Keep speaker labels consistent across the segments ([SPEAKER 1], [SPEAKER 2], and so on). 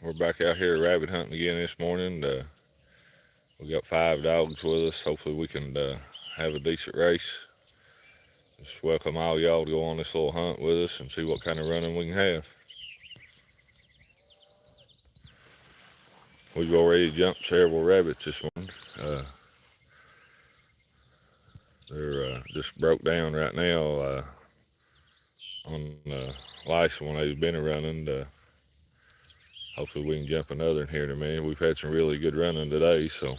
[SPEAKER 1] We're back out here rabbit hunting again this morning. We got 5 dogs with us. Hopefully we can have a decent race. Just welcome all y'all to go on this little hunt with us and see what kind of running we can have. We've already jumped several rabbits this morning. They're just broke down right now on the last one they've been running. Hopefully we can jump another in here in a minute. We've had some really good running today, so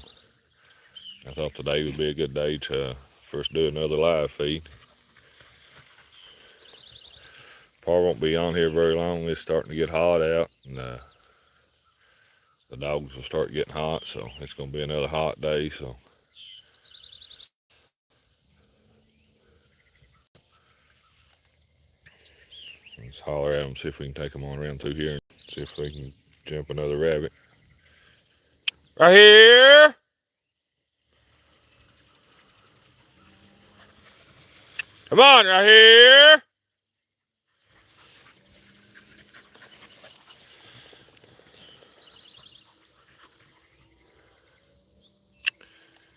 [SPEAKER 1] I thought today would be a good day for us to do another live feed. Probably won't be on here very long. It's starting to get hot out, and the dogs will start getting hot, so it's going to be another hot day. So let's holler at them, see if we can take them on around through here and see if we can jump another rabbit. Right here! Come on, right here!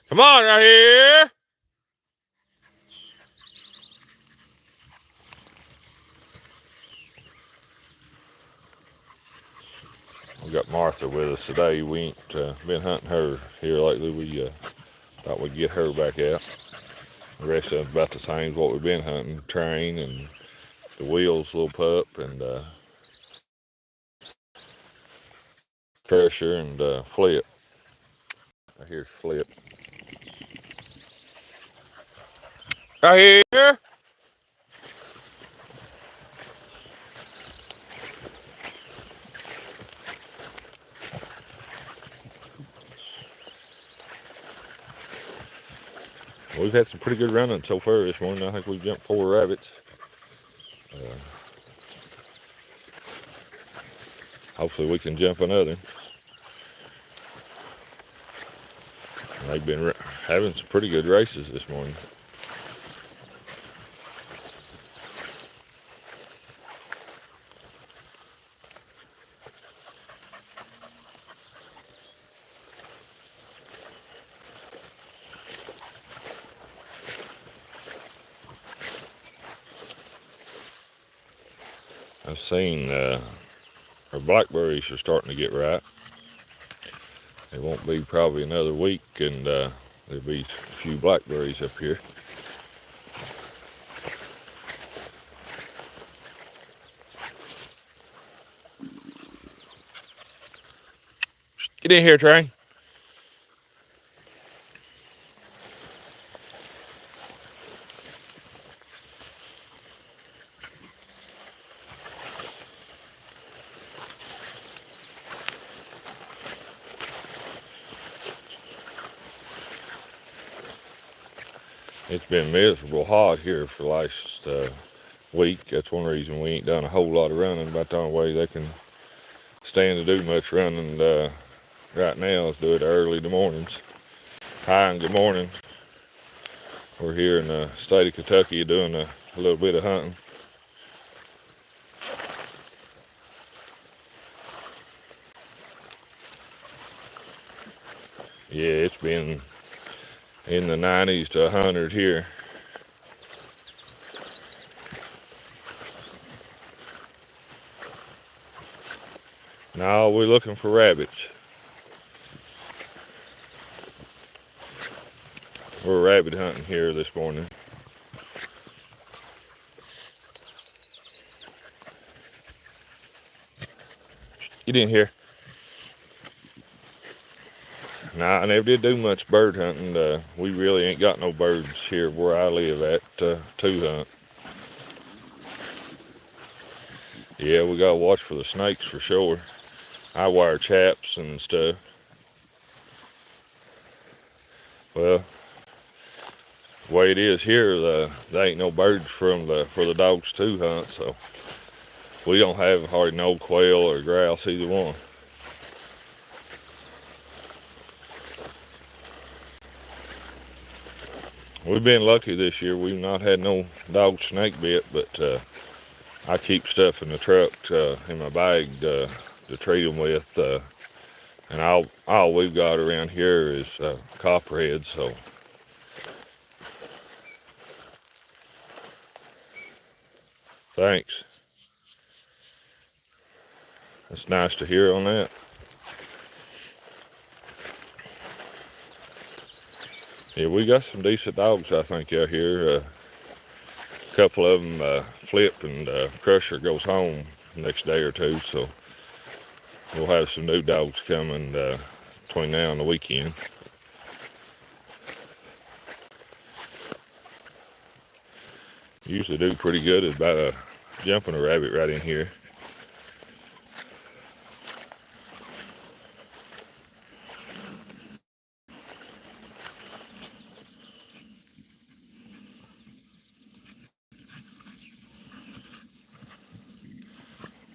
[SPEAKER 1] Come on, right here! We got Martha with us today. We ain't been hunting her here lately. We thought we'd get her back out. The rest of them about the same as what we've been hunting. Train and the wheels, little pup, and Pressure and Flip. Here's Flip. Right here. We've had some pretty good running so far this morning. I think we've jumped 4 rabbits. Hopefully we can jump another. They've been having some pretty good races this morning. I've seen our blackberries are starting to get ripe. It won't be probably another week, and there'll be a few blackberries up here. Get in here, Trey. It's been miserable hot here for the last week. That's one reason we ain't done a whole lot of running. About the only way they can stand to do much running right now is do it early in the mornings. Hi and good morning. We're here in the state of Kentucky doing a little bit of hunting. Yeah, it's been in the 90s to 100 here. Now we're looking for rabbits. We're rabbit hunting here this morning. Get in here. Nah, I never did do much bird hunting. We really ain't got no birds here where I live at to hunt. Yeah, we gotta watch for the snakes for sure. I wire chaps and stuff. Well, the way it is here, there ain't no birds for the dogs to hunt, so we don't have hardly no quail or grouse, either one. We've been lucky this year. We've not had no dog snake bit, but I keep stuff in the truck in my bag to treat them with. And all we've got around here is copperheads. So thanks. That's nice to hear on that. Yeah, we got some decent dogs, I think, out here. A couple of them, Flip and Crusher, goes home next day or two, so we'll have some new dogs coming between now and the weekend. Usually do pretty good at about jumping a rabbit right in here.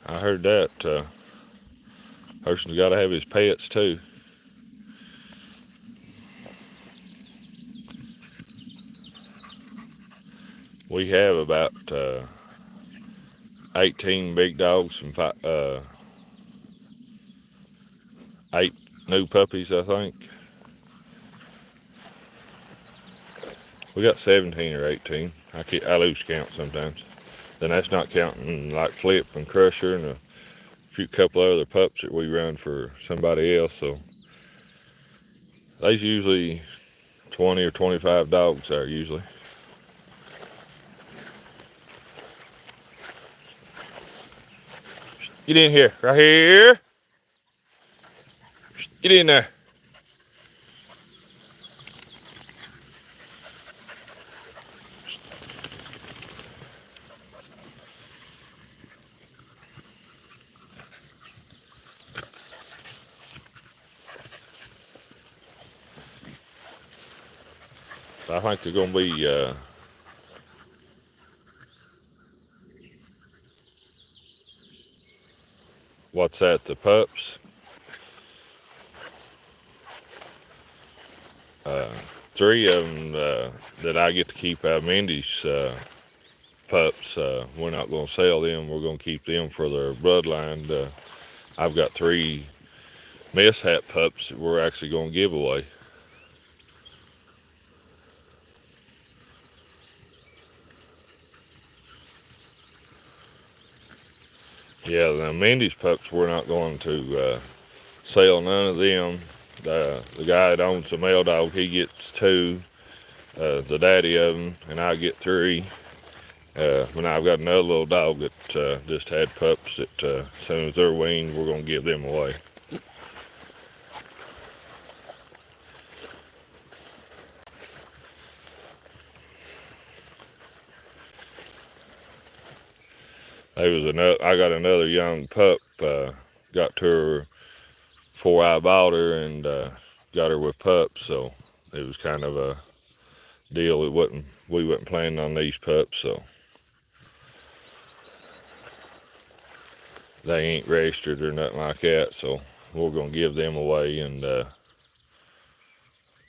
[SPEAKER 1] I heard that person's got to have his pets too. We have about 18 big dogs and 8 new puppies, I think. We got 17 or 18. I lose count sometimes. Then that's not counting like Flip and Crusher and a couple of other pups that we run for somebody else. So there's usually 20 or 25 dogs there usually. Get in here, right here. Get in there. I think they're going to be what's that, the pups? 3 of them that I get to keep out of Mindy's pups. We're not going to sell them. We're going to keep them for their bloodline. I've got 3 mishap pups that we're actually going to give away. Yeah, now Mindy's pups, we're not going to sell none of them. The guy that owns the male dog, he gets 2, the daddy of them, and I get 3. But I've got another little dog that just had pups that as soon as they're weaned, we're going to give them away. I got another young pup, got to her before I bought her, and got her with pups, so it was kind of a deal. We wasn't planning on these pups, so they ain't registered or nothing like that, so we're gonna give them away, and but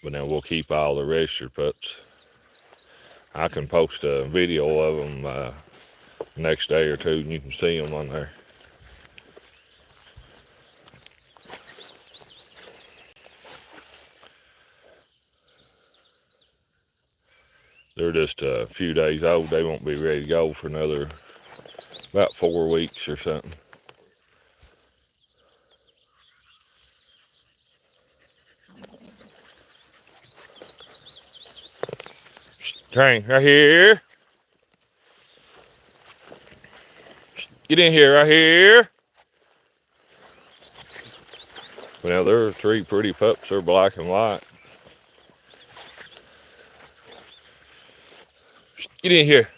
[SPEAKER 1] then we'll keep all the registered pups. I can post a video of them next day or two, and you can see them on there. They're just a few days old. They won't be ready to go for another about 4 weeks or something. Train, right here. Get in here, right here. Well, there are 3 pretty pups. They're black and white. Get in here.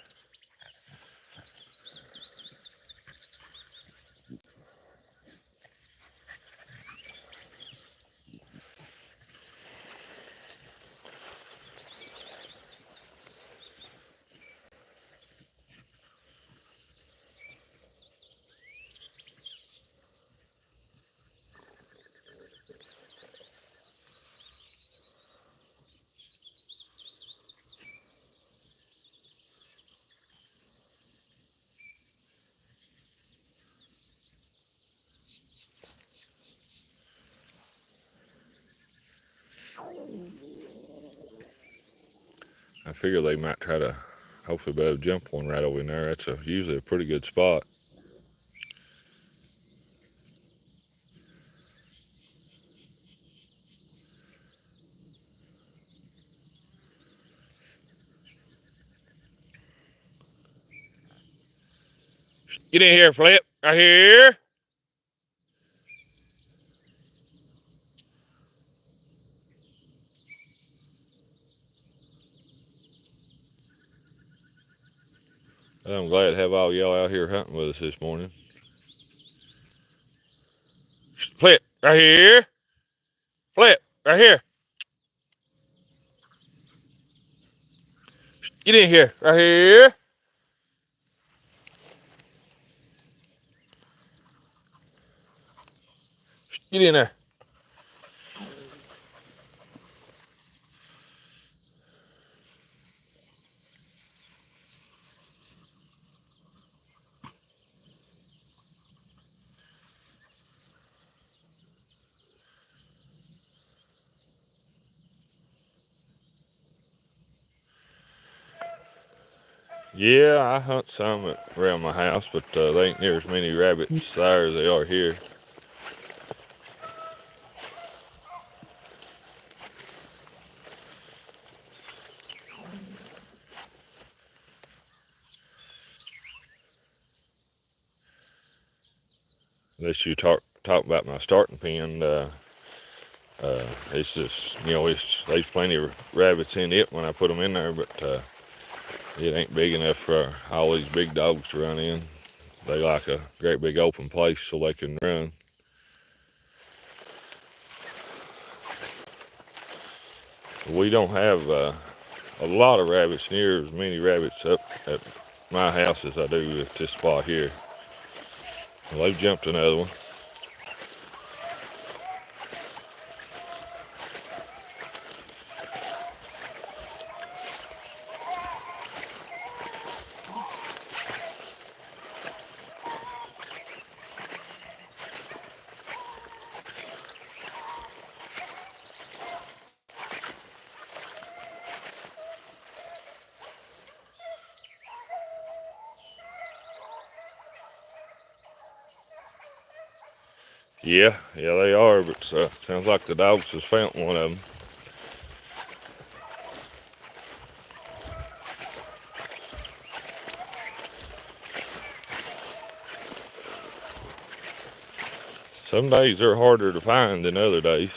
[SPEAKER 1] I figure they might try to hopefully be able to jump one right over in there. That's usually a pretty good spot. Get in here, Flip. Right here. I'm glad to have all y'all out here hunting with us this morning. Flip, right here. Flip, right here. Get in here, right here. Get in there. Yeah, I hunt some around my house, but they ain't near as many rabbits there as they are here. Unless you talk about my starting pen, it's just, there's plenty of rabbits in it when I put them in there, but it ain't big enough for all these big dogs to run in. They like a great big open place so they can run. We don't have a lot of rabbits near as many rabbits up at my house as I do at this spot here. Well, they've jumped another one. Yeah, they are, but sounds like the dogs has found one of them. Some days they're harder to find than other days.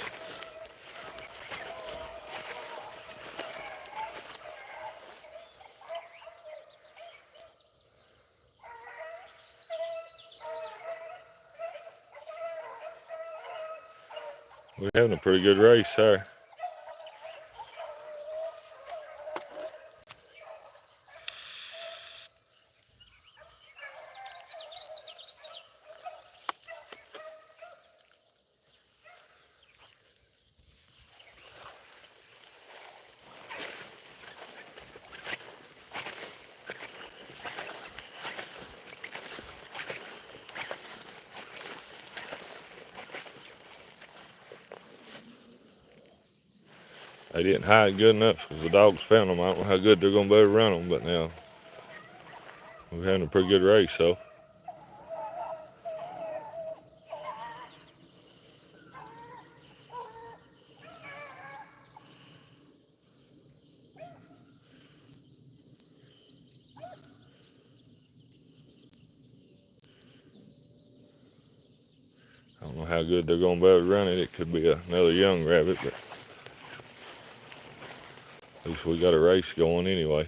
[SPEAKER 1] We're having a pretty good race there. They didn't hide good enough because the dogs found them. I don't know how good they're going to be able to run them, but now we're having a pretty good race, so. I don't know how good they're going to be able to run it. It could be another young rabbit, but at least we got a race going anyway.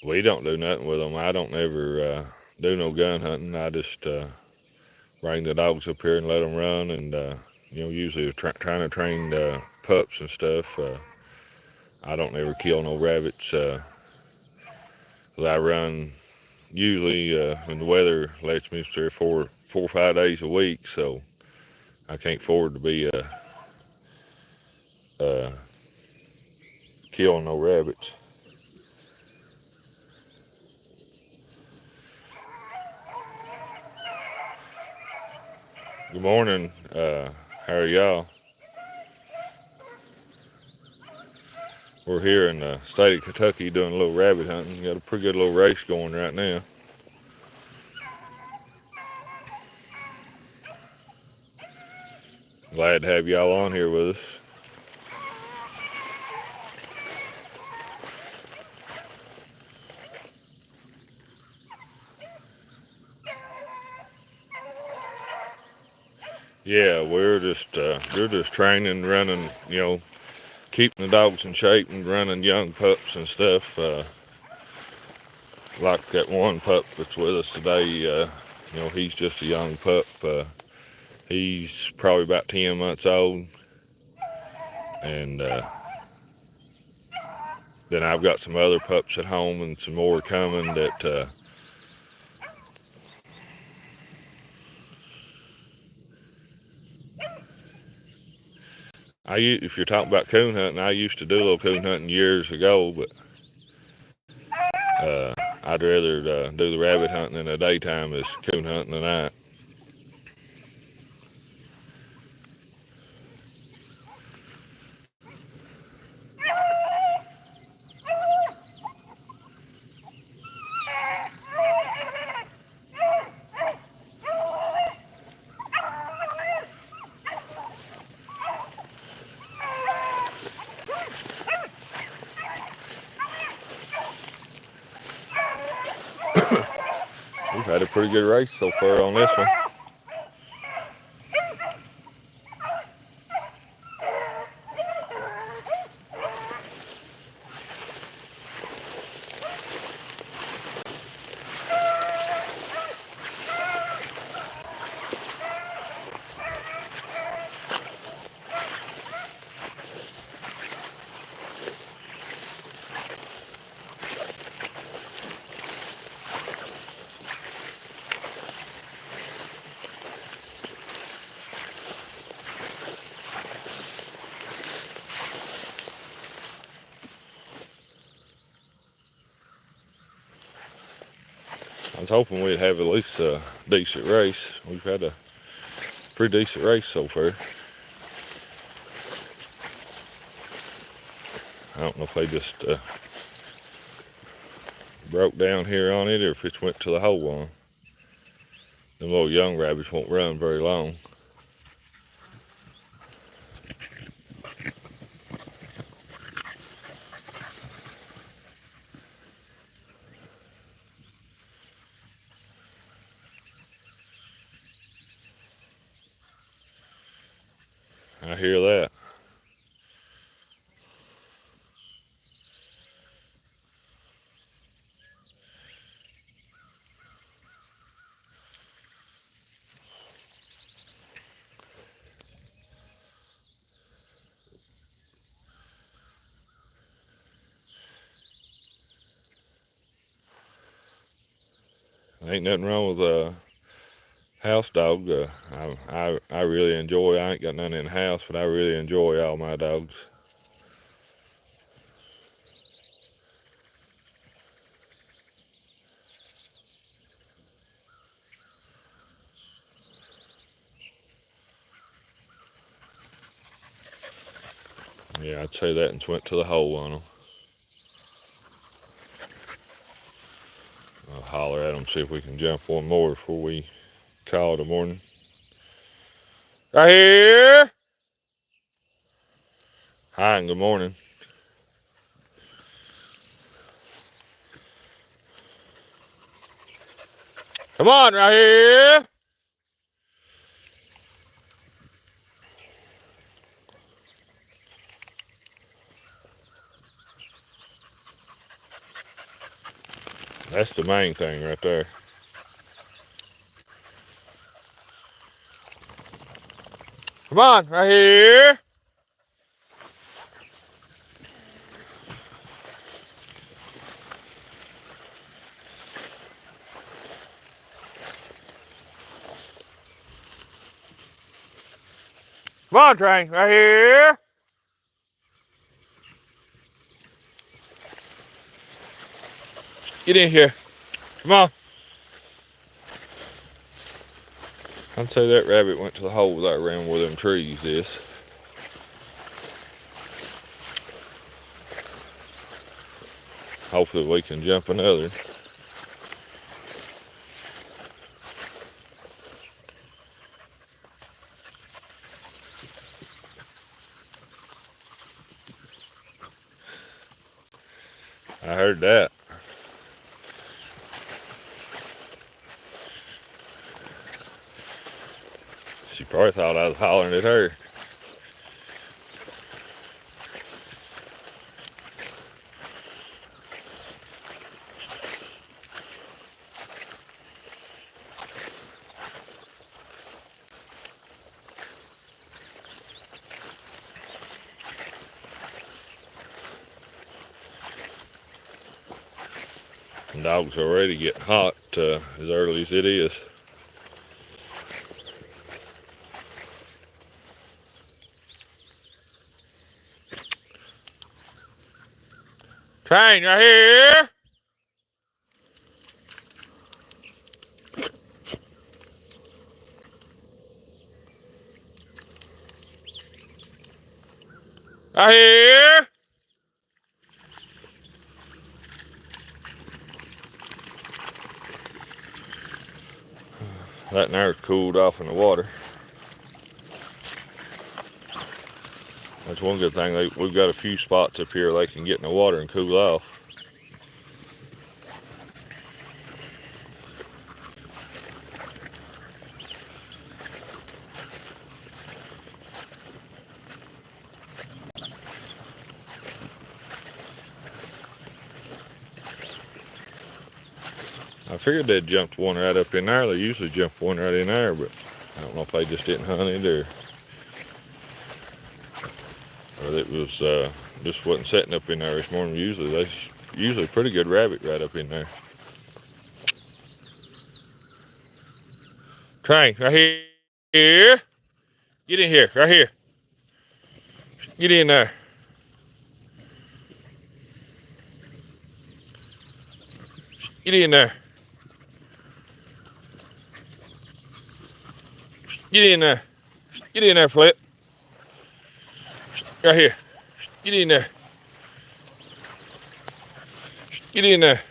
[SPEAKER 1] We don't do nothing with them. I don't ever do no gun hunting. I just bring the dogs up here and let them run, and usually trying to train pups and stuff. I don't ever kill no rabbits. I run usually when the weather lets me 4 or 5 days a week, so I can't afford to be killing no rabbits. Good morning. How are y'all? We're here in the state of Kentucky doing a little rabbit hunting. Got a pretty good little race going right now. Glad to have y'all on here with us. Yeah, we're just training, running, keeping the dogs in shape and running young pups and stuff. Like that one pup that's with us today, he's just a young pup. He's probably about 10 months old. And then I've got some other pups at home and some more coming that if you're talking about coon hunting, I used to do a little coon hunting years ago, but I'd rather do the rabbit hunting in the daytime as coon hunting at night. We've had a pretty good race so far on this one. I was hoping we'd have at least a decent race. We've had a pretty decent race so far. I don't know if they just broke down here on it or if it went to the whole one. Them little young rabbits won't run very long. I hear that. Ain't nothing wrong with a house dog. I really enjoy. I ain't got none in the house, but I really enjoy all my dogs. Yeah, I'd say that and went to the hole on them. I'll holler at them, see if we can jump one more before we call it a morning. Right here. Hi and good morning. Come on, right here. That's the main thing right there. Come on, right here. Come on, Train, right here. Get in here. Come on. I'd say that rabbit went to the hole that ran where them trees is. Hopefully we can jump another. I heard that. She probably thought I was hollering at her. The dogs already getting hot as early as it is. Train, right here. Right here. That nare's cooled off in the water. That's one good thing. We've got a few spots up here they can get in the water and cool off. I figured they'd jumped one right up in there. They usually jump one right in there, but I don't know if they just didn't hunt it or it was just wasn't setting up in there this morning. Usually pretty good rabbit right up in there. Train, right here. Get in here, right here. Get in there. Get in there. Get in there. Get in there, Flip. Right here. Get in there. Get in there.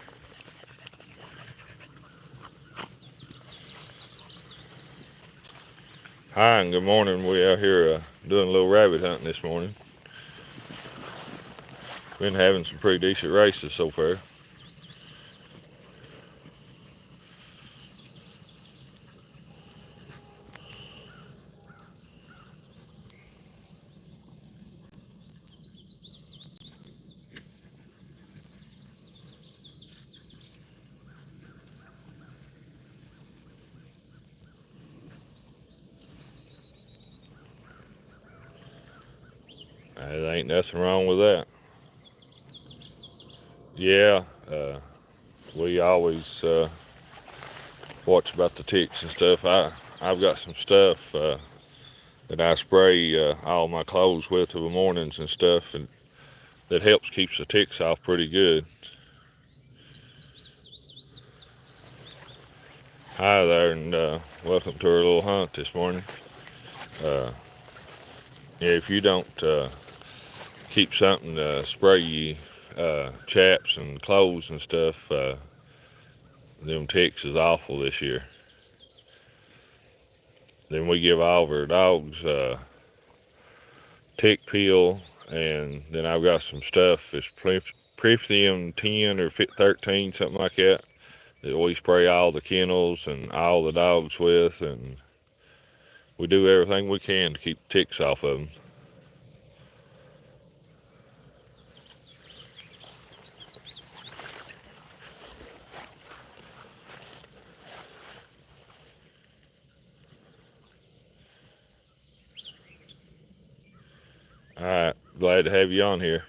[SPEAKER 1] Hi and good morning. We out here doing a little rabbit hunting this morning. Been having some pretty decent races so far. There ain't nothing wrong with that. Yeah, we always watch about the ticks and stuff. I've got some stuff that I spray all my clothes with in the mornings and stuff, and that helps keeps the ticks off pretty good. Hi there, and welcome to our little hunt this morning. Yeah, if you don't keep something to spray you chaps and clothes and stuff, them ticks is awful this year. Then we give all of our dogs tick pill, and then I've got some stuff. It's Prepthium 10 or 13, something like that we spray all the kennels and all the dogs with, and we do everything we can to keep ticks off of them. All right, glad to have you on here.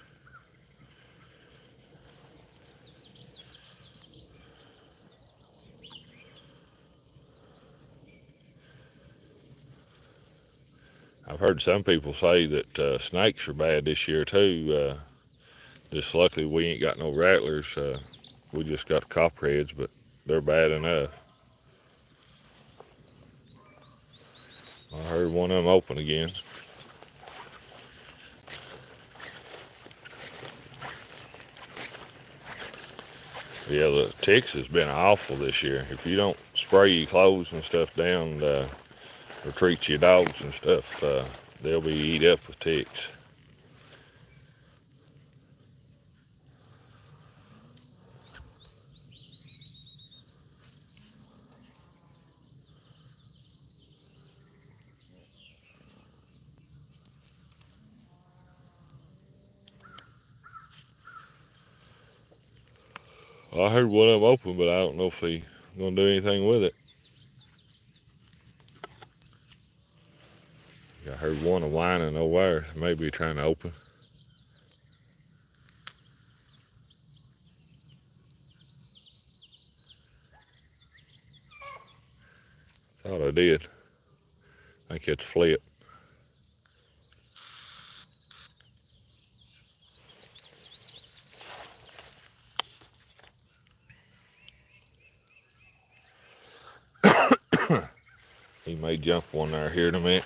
[SPEAKER 1] I've heard some people say that snakes are bad this year too. Just luckily we ain't got no rattlers. We just got copperheads, but they're bad enough. I heard one of them open again. Yeah, the ticks has been awful this year. If you don't spray your clothes and stuff down, or treat your dogs and stuff, they'll be eat up with ticks. I heard one of them open, but I don't know if he's gonna do anything with it. I heard one whining over there, maybe trying to open. Thought I did. I think it's Flip. He may jump one there here in a minute.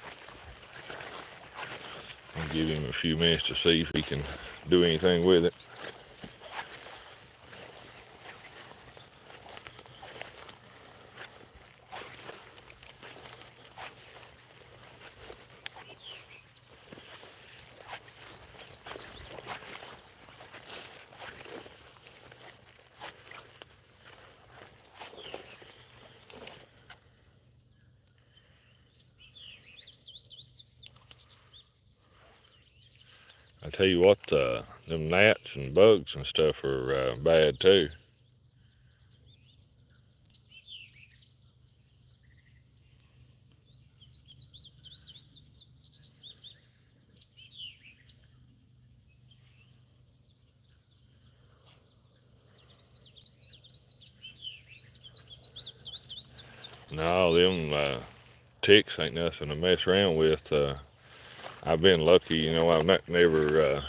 [SPEAKER 1] I'll give him a few minutes to see if he can do anything with it. I tell you what, them gnats and bugs and stuff are bad too. No, them ticks ain't nothing to mess around with. I've been lucky, you know, I've never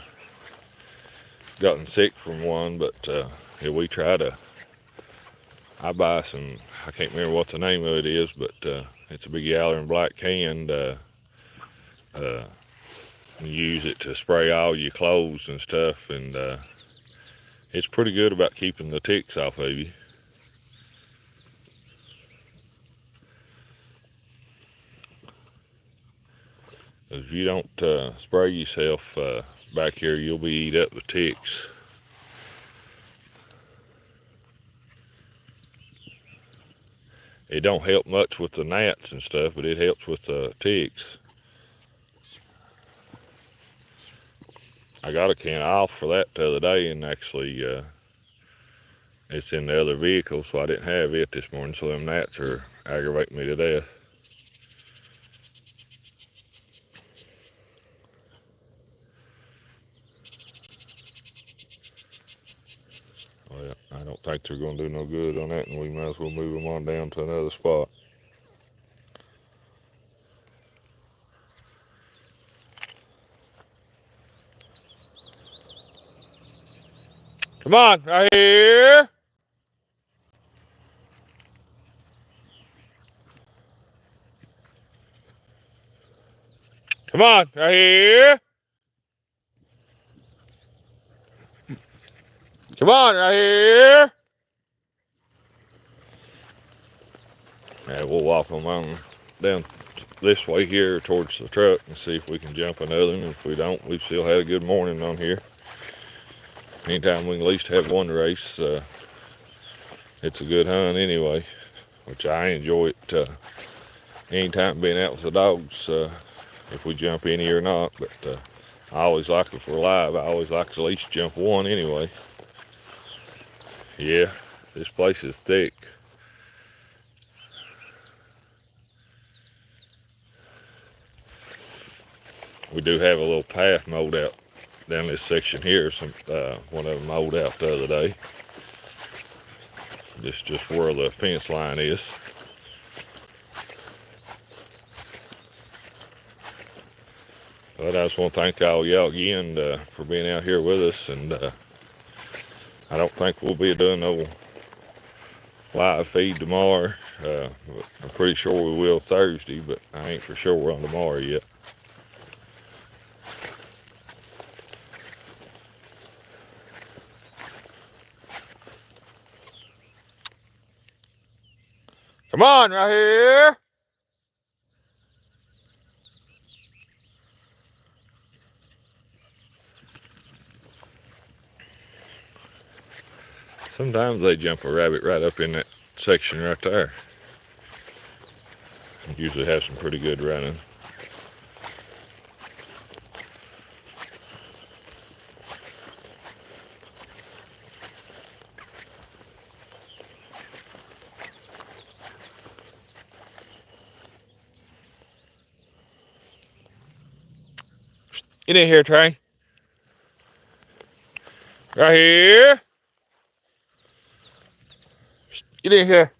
[SPEAKER 1] gotten sick from one, but yeah, we try to. I buy some, I can't remember what the name of it is, but it's a big yellow and black can. You use it to spray all your clothes and stuff, and it's pretty good about keeping the ticks off of you. If you don't spray yourself back here, you'll be eat up with ticks. It don't help much with the gnats and stuff, but it helps with the ticks. I got a can off for that the other day, and actually it's in the other vehicle, so I didn't have it this morning, so them gnats are aggravating me to death. Well, I don't think they're going to do no good on that, and we might as well move them on down to another spot. Come on, right here. Come on, right here. Come on, right here. Yeah, we'll walk them on down this way here towards the truck and see if we can jump another one. If we don't, we've still had a good morning on here. Anytime we can at least have one race, it's a good hunt anyway, which I enjoy it anytime being out with the dogs, if we jump any or not. But I always like, if we're live, I always like to at least jump one anyway. Yeah, this place is thick. We do have a little path mowed out down this section here. One of them mowed out the other day. This is just where the fence line is. But I just want to thank all y'all again for being out here with us, and I don't think we'll be doing no live feed tomorrow. I'm pretty sure we will Thursday, but I ain't for sure on tomorrow yet. Come on, right here. Sometimes they jump a rabbit right up in that section right there. Usually have some pretty good running. Get in here, Trey. Right here. Get in here.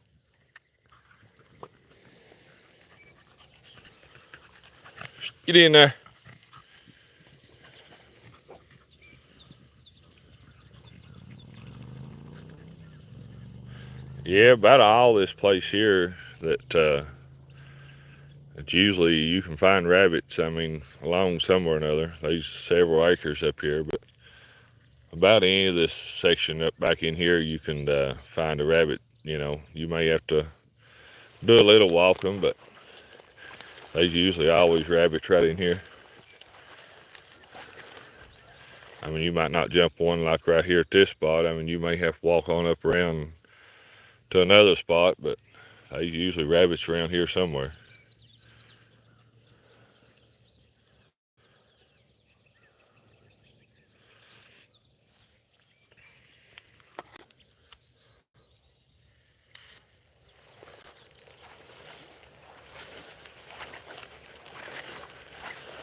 [SPEAKER 1] Get in there. Yeah, about all this place here that it's usually you can find rabbits, I mean, along somewhere or another. There's several acres up here, but about any of this section up back in here, you can find a rabbit. You know, you may have to do a little walking, but there's usually always rabbits right in here. I mean, you might not jump one like right here at this spot. I mean, you may have to walk on up around to another spot, but there's usually rabbits around here somewhere.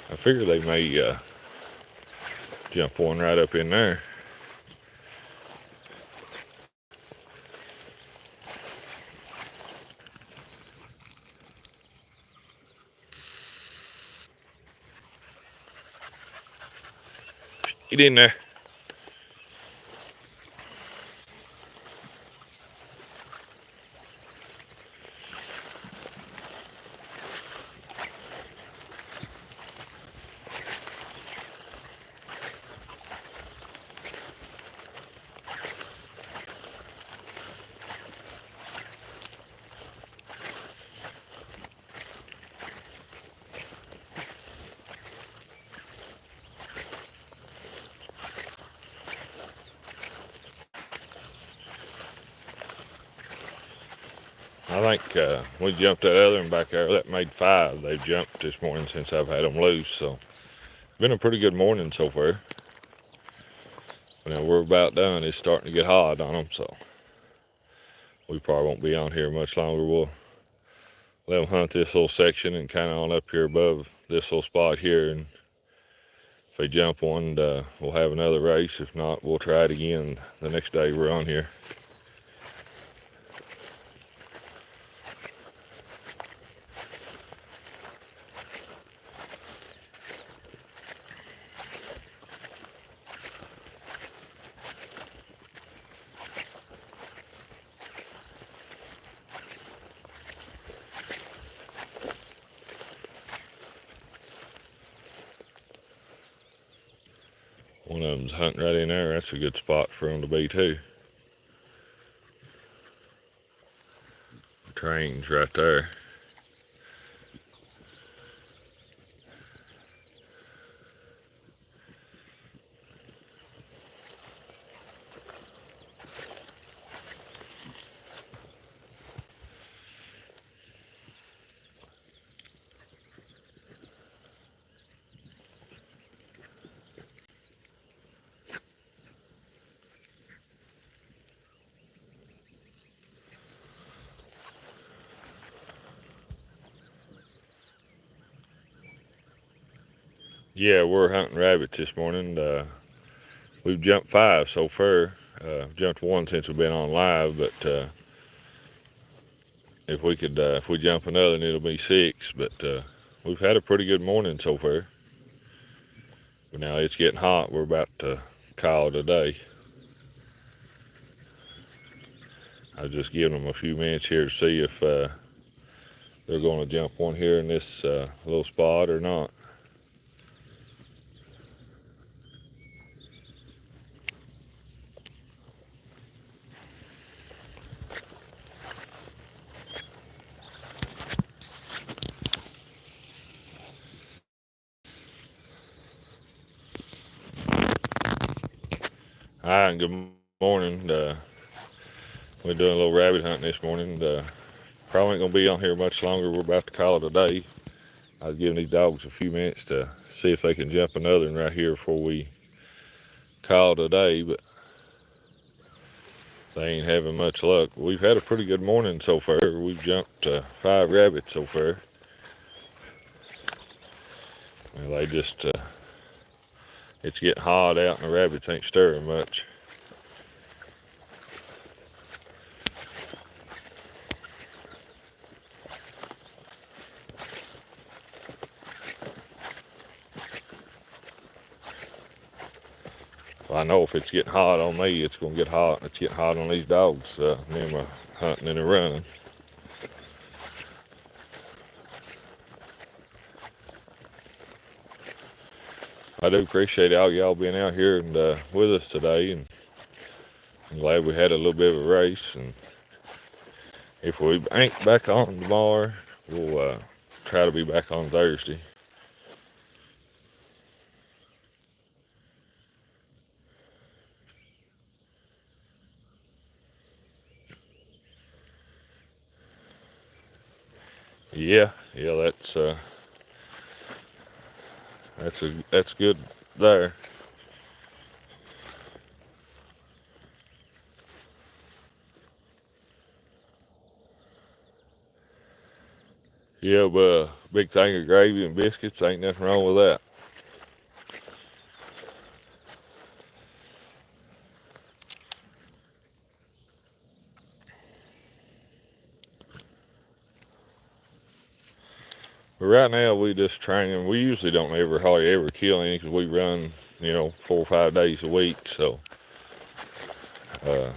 [SPEAKER 1] I figure they may jump one right up in there. Get in there. I think we jumped that other one back there. That made 5. They've jumped this morning since I've had them loose. So it's been a pretty good morning so far. Now we're about done. It's starting to get hot on them, so we probably won't be on here much longer. We'll let them hunt this little section and kind of on up here above this little spot here. And if they jump one, we'll have another race. If not, we'll try it again the next day we're on here. One of them's hunting right in there. That's a good spot for them to be too. The train's right there. Yeah, we're hunting rabbits this morning. We've jumped 5 so far. Jumped 1 since we've been on live, but if we jump another, it'll be 6. But we've had a pretty good morning so far. But now it's getting hot. We're about to call it a day. I was just giving them a few minutes here to see if they're going to jump one here in this little spot or not. Hi, and good morning. We're doing a little rabbit hunting this morning. Probably ain't going to be on here much longer. We're about to call it a day. I was giving these dogs a few minutes to see if they can jump another one right here before we call it a day, but they ain't having much luck. We've had a pretty good morning so far. We've jumped 5 rabbits so far. Well, they just, it's getting hot out and the rabbits ain't stirring much. I know if it's getting hot on me, it's going to get hot. It's getting hot on these dogs. Them hunting and running. I do appreciate all y'all being out here and with us today, and I'm glad we had a little bit of a race. And if we ain't back on tomorrow, we'll try to be back on Thursday. Yeah, that's good there. Yeah, but big thing of gravy and biscuits, ain't nothing wrong with that. But right now we just training. We usually don't hardly ever kill any because we run, 4 or 5 days a week. So the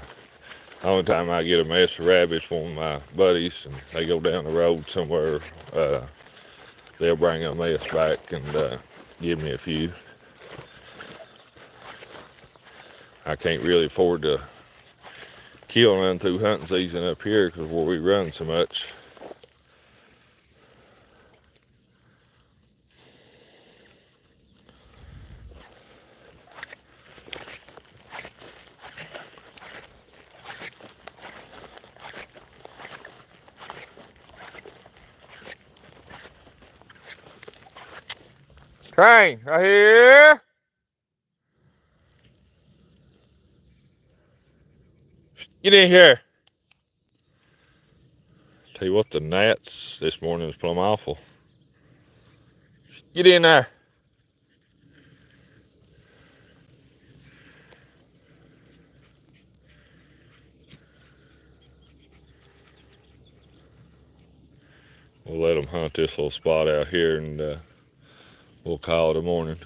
[SPEAKER 1] only time I get a mess of rabbits, one of my buddies, and they go down the road somewhere, they'll bring a mess back and give me a few. I can't really afford to kill none through hunting season up here because where we run so much. Crane, right here. Get in here. Tell you what, the gnats this morning was plumb awful. Get in there. We'll let them hunt this little spot out here and we'll call it a morning.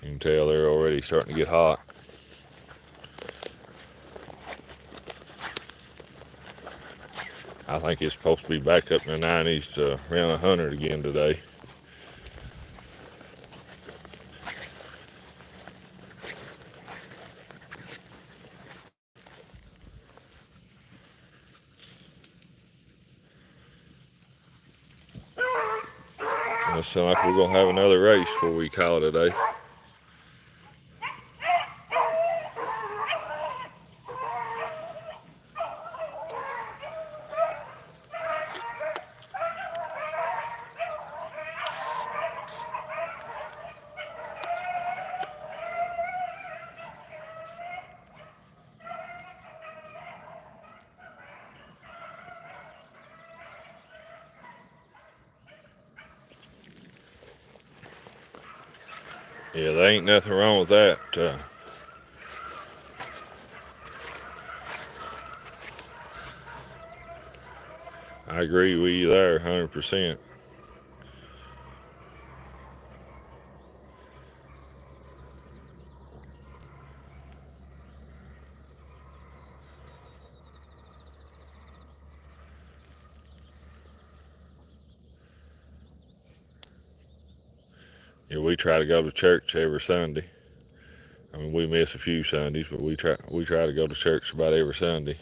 [SPEAKER 1] You can tell they're already starting to get hot. I think it's supposed to be back up in the 90s to around 100 again today. It sounds like we're going to have another race before we call it a day. Yeah, there ain't nothing wrong with that. I agree with you there 100%. Yeah, we try to go to church every Sunday. I mean, we miss a few Sundays, but we try to go to church about every Sunday.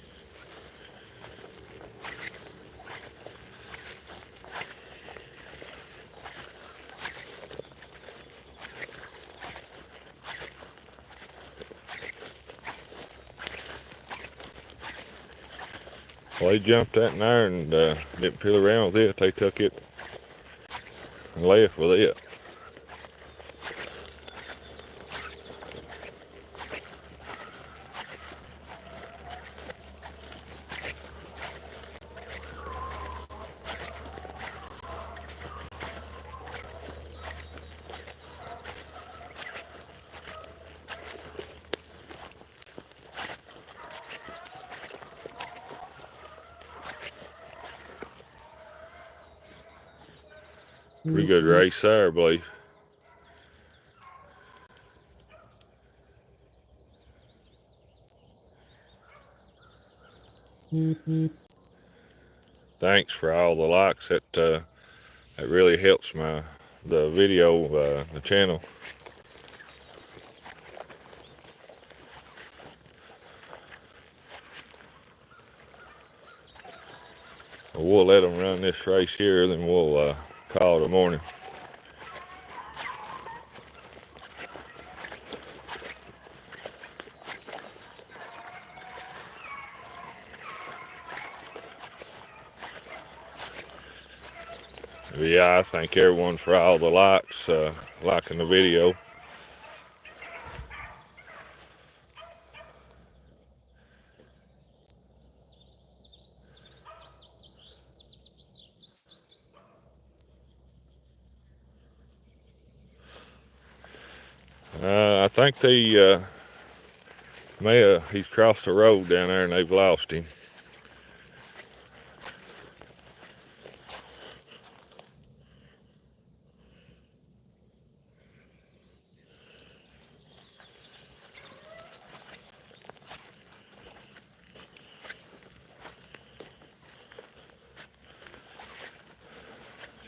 [SPEAKER 1] Well, they jumped that in there and didn't peel around with it. They took it and left with it. Pretty good race there, I believe. Thanks for all the likes. That really helps the video, the channel. We'll let them run this race here, then we'll call it a morning. But yeah, I thank everyone for all the likes, liking the video. I think he's crossed the road down there and they've lost him.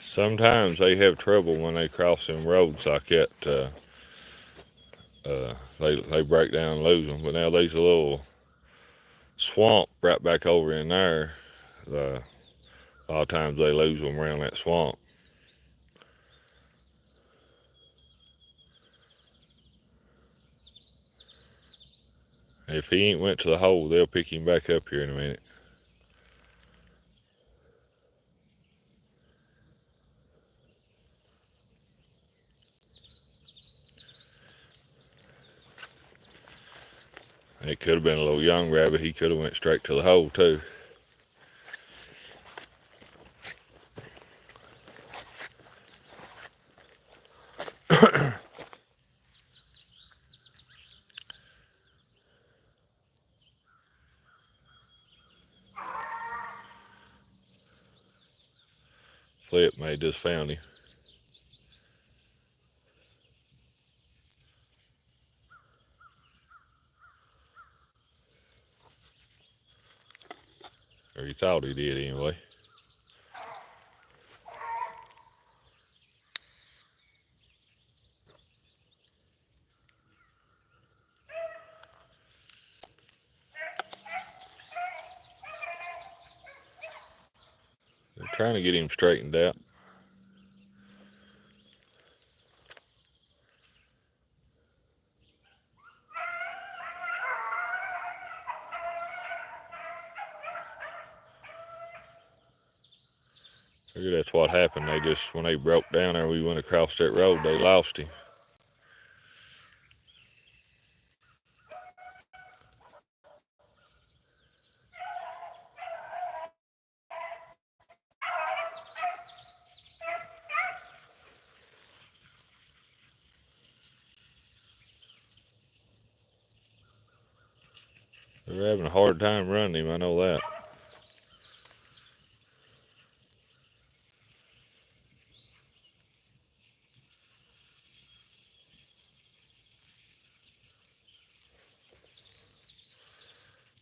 [SPEAKER 1] Sometimes they have trouble when they cross them roads like that. They break down and lose them. But now there's a little swamp right back over in there. A lot of times they lose them around that swamp. If he ain't went to the hole, they'll pick him back up here in a minute. It could have been a little young rabbit. He could have went straight to the hole too. Flip may just found him. Or he thought he did anyway. They're trying to get him straightened out. Figure that's what happened. When they broke down there, we went across that road, they lost him. They're having a hard time running him, I know that.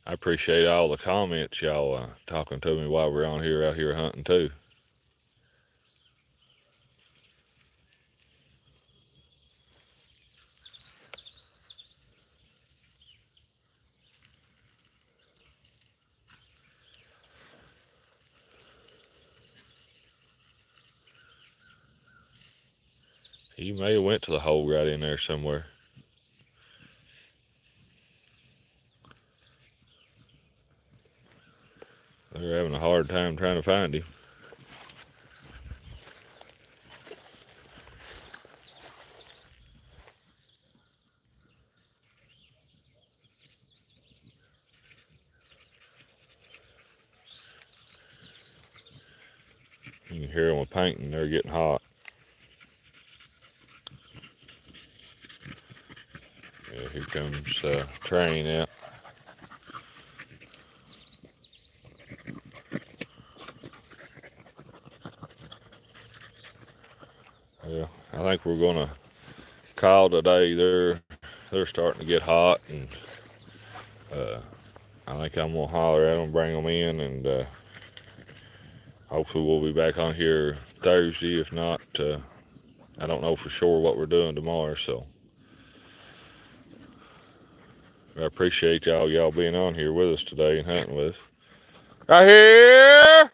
[SPEAKER 1] I appreciate all the comments y'all talking to me while we're out here hunting too. He may have went to the hole right in there somewhere. They're having a hard time trying to find him. You can hear them painting. They're getting hot. Yeah, here comes train out. Yeah, I think we're gonna call today. They're starting to get hot, and uh, I think I'm gonna holler at them, bring them in, and hopefully we'll be back on here Thursday. If not, I don't know for sure what we're doing tomorrow. So I appreciate y'all being on here with us today and hunting with us. Right here.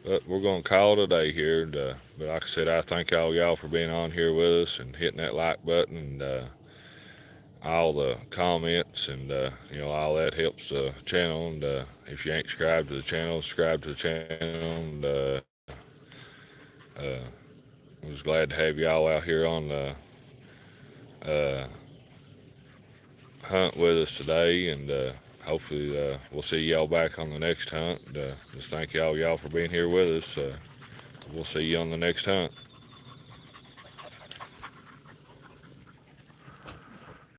[SPEAKER 1] But we're gonna call today here. And, but like I said, I thank y'all for being on here with us and hitting that like button and all the comments and all that helps the channel. And if you ain't subscribed to the channel, subscribe to the channel. And uh, I was glad to have y'all out here on the uh, hunt with us today. And hopefully we'll see y'all back on the next hunt. Just thank y'all for being here with us. We'll see you on the next hunt.